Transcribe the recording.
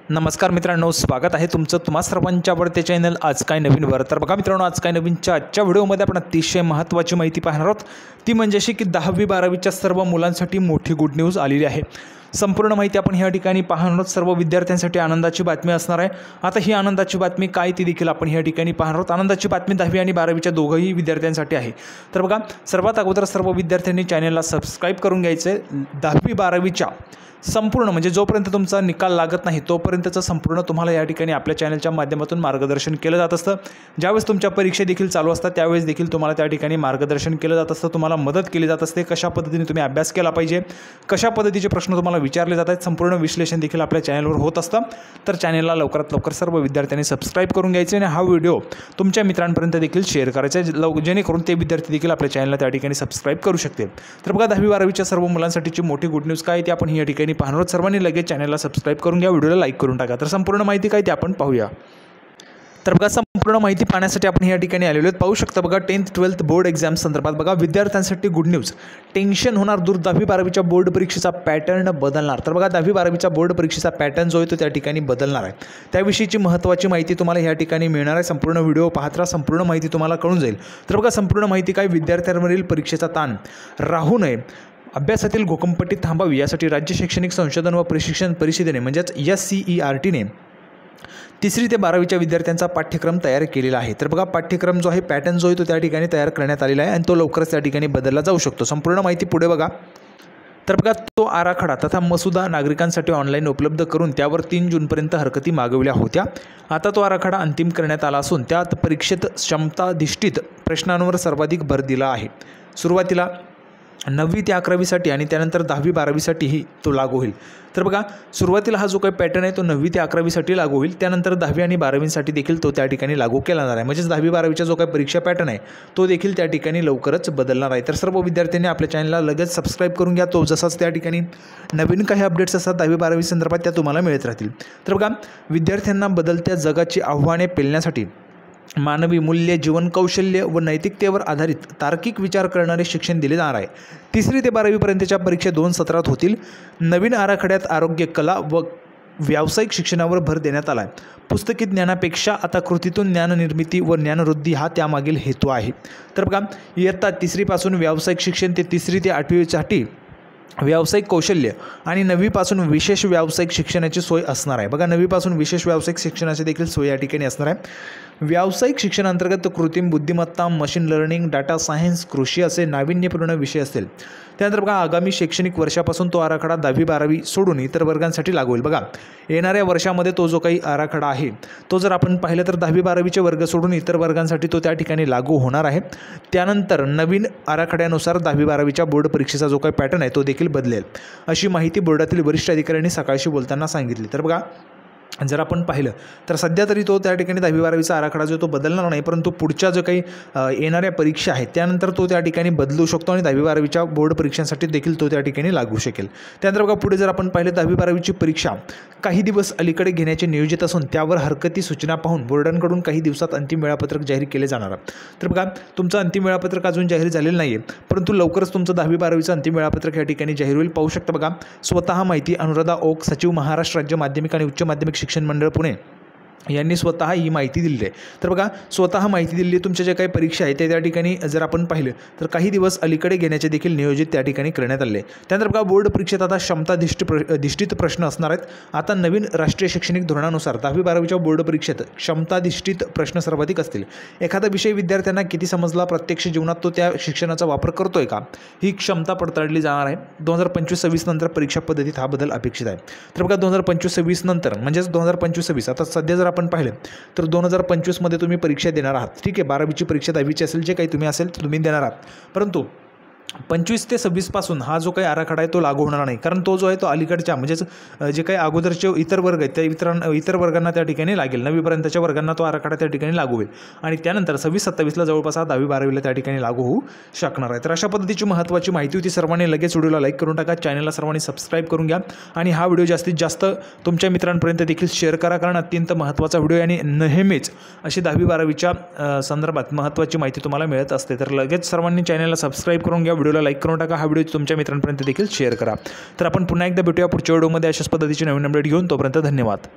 नमस्कार मित्रांनो, स्वागत आहे तुमचं तुम्हा सर्वांच्या आवडते चॅनल आज काय नवीन वर। तर बघा मित्रांनो, आज काय नवीनच्या आजच्या व्हिडिओमध्ये आपण अतिशय महत्त्वाची माहिती पाहणार आहोत। ती म्हणजे अशी की 10वी 12वीच्या सर्व मुलांसाठी मोठी गुड न्यूज आलेली आहे। संपूर्ण माहिती आपण ह्या ठिकाणी पाहणार आहोत। सर्व विद्यार्थ्यांसाठी आनंदाची बातमी असणार आहे। आता ही आनंदाची बातमी काय ती देखील आपण ह्या ठिकाणी पाहणार आहोत। आनंदाची बातमी 10वी आणि 12वीच्या दोघंही विद्यार्थ्यांसाठी आहे। तर बघा, सर्वात अगोदर सर्व विद्यार्थ्यांनी चॅनलला सबस्क्राइब करून घ्यायचं आहे। 10वी 12वीच्या संपूर्ण म्हणजे जोपर्यंत तुमचा निकाल लागत नाही तोपर्यंतचं संपूर्ण तुम्हाला या ठिकाणी आपल्या चॅनलच्या माध्यमातून मार्गदर्शन केलं जात असतं। ज्यावेळेस तुमच्या परीक्षा देखील चालू असतात त्यावेळेस देखील तुम्हाला त्या ठिकाणी मार्गदर्शन केलं जात असतं, तुम्हाला मदत केली जात असते। कशा पद्धतीने तुम्ही अभ्यास केला पाहिजे, कशा पद्धतीचे प्रश्न तुम्हाला विचारले जात आहेत, संपूर्ण विश्लेषण देखील आपल्या चॅनलवर होत असतं। तर चॅनलला लवकरात लवकर सर्व विद्यार्थ्यांनी सबस्क्राइब करून घ्यायचे आणि हा व्हिडिओ तुमच्या मित्रांपर्यंत देखील शेअर करायचा जेणेकरून ते विद्यार्थी देखील आपल्या चॅनलला त्या ठिकाणी सबस्क्राइब करू शकतील। तर बघा, 10वी 12वीच्या सर्व मुलांसाठीची मोठी गुड न्यूज काय ती आपण या ठिकाणी पाहणार आहोत। सर्वांनी लगेच चॅनलला सबस्क्राइब करून घ्या, व्हिडिओला लाईक करून टाका। तर संपूर्ण माहिती काय ती आपण पाहूया। तर बघा, संपूर्ण माहिती पाहण्यासाठी आपण या ठिकाणी आलेलो आहोत। पाहू शकता बघा, 10th 12th बोर्ड एक्झाम संदर्भात बघा विद्यार्थ्यांसाठी गुड न्यूज। टेन्शन होणार दूर, 10वी 12वीच्या बोर्ड परीक्षेचा पॅटर्न बदलणार। तर बघा, 10वी 12वीच्या बोर्ड परीक्षेचा पॅटर्न जो आहे तो त्या ठिकाणी बदलणार आहे। त्याविषयीची महत्त्वाची माहिती तुम्हाला या ठिकाणी मिळणार आहे। संपूर्ण व्हिडिओ पाहत राहा, संपूर्ण माहिती तुम्हाला कळून जाईल। तर बघा, संपूर्ण माहिती काय, विद्यार्थ्यांवरील परीक्षेचा ताण राहू नये, अभ्यासातील घोकंपट्टी थांबावी यासाठी राज्य शैक्षणिक संशोधन व प्रशिक्षण परिषदेने म्हणजेच SCERTने 3री ते 12वीच्या विद्यार्थ्यांचा पाठ्यक्रम तयार केलेला आहे। तर बघा, पाठ्यक्रम जो आहे पॅटर्न जो आहे तो त्या ठिकाणी तयार करण्यात आलेला आहे आणि तो लवकरच त्या ठिकाणी बदलला जाऊ शकतो। संपूर्ण माहिती पुढे बघा। तर बघा, तो आराखडा तथा मसुदा नागरिकांसाठी ऑनलाईन उपलब्ध करून त्यावर 3 जूनपर्यंत हरकती मागवल्या होत्या। आता तो आराखडा अंतिम करण्यात आला असून त्यात परीक्षेत क्षमताधिष्ठित प्रश्नांवर सर्वाधिक भर दिला आहे। सुरुवातीला 9वी ते 11वीसाठी आणि त्यानंतर 10वी 12वीसाठीही तो लागू होईल। तर बघा, सुरुवातीला हा जो काही पॅटर्न आहे तो 9वी ते 11वीसाठी लागू होईल, त्यानंतर 10वी आणि 12वीसाठी देखील तो त्या ठिकाणी लागू केला जाणार आहे। म्हणजेच 10वी 12वीचा जो काही परीक्षा पॅटर्न आहे तो देखील त्या ठिकाणी लवकरच बदलणार आहे। तर सर्व विद्यार्थ्यांनी आपल्या चॅनलला लगेच सबस्क्राइब करून घ्या, तो जसाच त्या ठिकाणी नवीन काही अपडेट्स असतात 10वी 12वी संदर्भात त्या तुम्हाला मिळत राहतील। तर बघा, विद्यार्थ्यांना बदलत्या जगाची आव्हाने पेलण्यासाठी मानवी मूल्य, जीवन कौशल्य व नैतिकतेवर आधारित तार्किक विचार करणारे शिक्षण दिले जाणार आहे। 3री ते 12वीपर्यंतच्या परीक्षा 2 सत्रात होतील। नवीन आराखड्यात आरोग्य, कला व व्यावसायिक शिक्षणावर भर देण्यात आला आहे। पुस्तकी ज्ञानापेक्षा आता कृतीतून ज्ञाननिर्मिती व ज्ञानवृद्धी हा त्यामागील हेतू आहे। तर बघा, इयत्ता 3रीपासून व्यावसायिक शिक्षण ते 3री ते 8वीसाठी व्यावसायिक कौशल्य आणि 9वीपासून विशेष व्यावसायिक शिक्षणाची सोय असणार आहे। बघा, 9वीपासून विशेष व्यावसायिक शिक्षणाची देखील सोय या ठिकाणी असणार आहे। व्यावसायिक शिक्षणांतर्गत कृत्रिम बुद्धिमत्ता, मशीन लर्निंग, डाटा सायन्स, कृषी असे नाविन्यपूर्ण विषय असतील। त्यानंतर बघा, आगामी शैक्षणिक वर्षापासून तो आराखडा 10वी 12वी सोडून इतर वर्गांसाठी लागू होईल। बघा, येणाऱ्या वर्षामध्ये तो जो काही आराखडा आहे तो जर आपण पाहिलं तर 10वी 12वीचे वर्ग सोडून इतर वर्गांसाठी तो त्या ठिकाणी लागू होणार आहे। त्यानंतर नवीन आराखड्यानुसार 10वी 12वीच्या बोर्ड परीक्षेचा जो काही पॅटर्न आहे तो देखील बदलेल, अशी माहिती बोर्डातील वरिष्ठ अधिकाऱ्यांनी सकाळशी बोलताना सांगितली। तर बघा, जर आपण पाहिलं तर सध्या तरी तो त्या ठिकाणी 10वी 12वीचा आराखडा जो तो बदलणार नाही, परंतु पुढच्या जो काही येणाऱ्या परीक्षा आहेत त्यानंतर तो त्या ठिकाणी बदलू शकतो आणि 10वी 12वीच्या बोर्ड परीक्षांसाठी देखील तो त्या ठिकाणी लागू शकेल। त्यानंतर बघा, पुढे जर आपण पाहिलं 10वी 12वीची परीक्षा काही दिवस अलीकडे घेण्याचे नियोजित असून त्यावर हरकती सूचना पाहून बोर्डांकडून काही दिवसात अंतिम वेळापत्रक जाहीर केले जाणार आहे। तर बघा, तुमचं अंतिम वेळापत्रक अजून जाहीर झालेलं नाही आहे, परंतु लवकरच तुमचं 10वी 12वीचं अंतिम वेळापत्रक या ठिकाणी जाहीर होईल। पाहू शकता बघा, स्वतः माहिती अनुराधा ओक, सचिव महाराष्ट्र राज्य माध्यमिक आणि उच्च माध्यमिक शिक्षण मंडळ पुणे यांनी स्वतः ही माहिती दिली आहे। तर बघा, स्वतः माहिती दिली आहे। तुमच्या ज्या काही परीक्षा आहेत त्या ठिकाणी जर आपण पाहिलं तर काही दिवस अलीकडे घेण्याचे देखील नियोजित त्या ठिकाणी करण्यात आले। त्यानंतर बघा, बोर्ड परीक्षेत आता क्षमताधिष्ठित प्रश्न असणार आहेत। आता नवीन राष्ट्रीय शैक्षणिक धोरणानुसार 10वी 12वीच्या बोर्ड परीक्षेत क्षमताधिष्ठित प्रश्न सर्वाधिक असतील। एखादा विषय विद्यार्थ्यांना किती समजला, प्रत्यक्ष जीवनात तो त्या शिक्षणाचा वापर करतोय का, ही क्षमता पडताळली जाणार आहे। 2025-26 नंतर परीक्षा पद्धतीत हा बदल अपेक्षित आहे। तर बघा, 2025-26 नंतर म्हणजेच 2025-26 आता सध्या जर आपण पाहिलं तर 2025 मध्ये तुम्ही परीक्षा देणार आहात। ठीक आहे, 12वीची परीक्षा 10वीची असेल, जे काही तुम्ही असेल तुम्ही देणार आहात, परंतु 25 ते 26 पासून हा जो काही आराखडा आहे तो लागू होणार नाही, कारण तो जो आहे तो अलीकडच्या म्हणजेच जे काही अगोदरचे इतर वर्ग आहेत त्या इतर वर्गांना त्या ठिकाणी लागेल। 9वीपर्यंतच्या वर्गांना तो आराखडा त्या ठिकाणी लागू होईल आणि त्यानंतर 26-27ला जवळपास हा 10वी 12वीला त्या ठिकाणी लागू होऊ शकणार आहे। तर अशा पद्धतीची महत्त्वाची माहिती होती। सर्वांनी लगेच व्हिडिओला लाईक करून टाका, चॅनलला सर्वांनी सबस्क्राइब करून घ्या आणि हा व्हिडिओ जास्तीत जास्त तुमच्या मित्रांपर्यंत देखील शेअर करा, कारण अत्यंत महत्त्वाचा व्हिडिओ आणि नेहमीच अशी 10वी 12वीच्या संदर्भात महत्त्वाची माहिती तुम्हाला मिळत असते। तर लगेच सर्वांनी चॅनलला सबस्क्राइब करून घ्या, व्हिडिओला लाईक करून टाका, हा व्हिडिओ तुमच्या मित्रांपर्यंत देखील शेअर करा। तर आपण पुन्हा एकदा भेटूया पुढच्या व्हिडिओमध्ये अशाच पद्धतीची नवीन अपडेट घेऊन, तोपर्यंत धन्यवाद।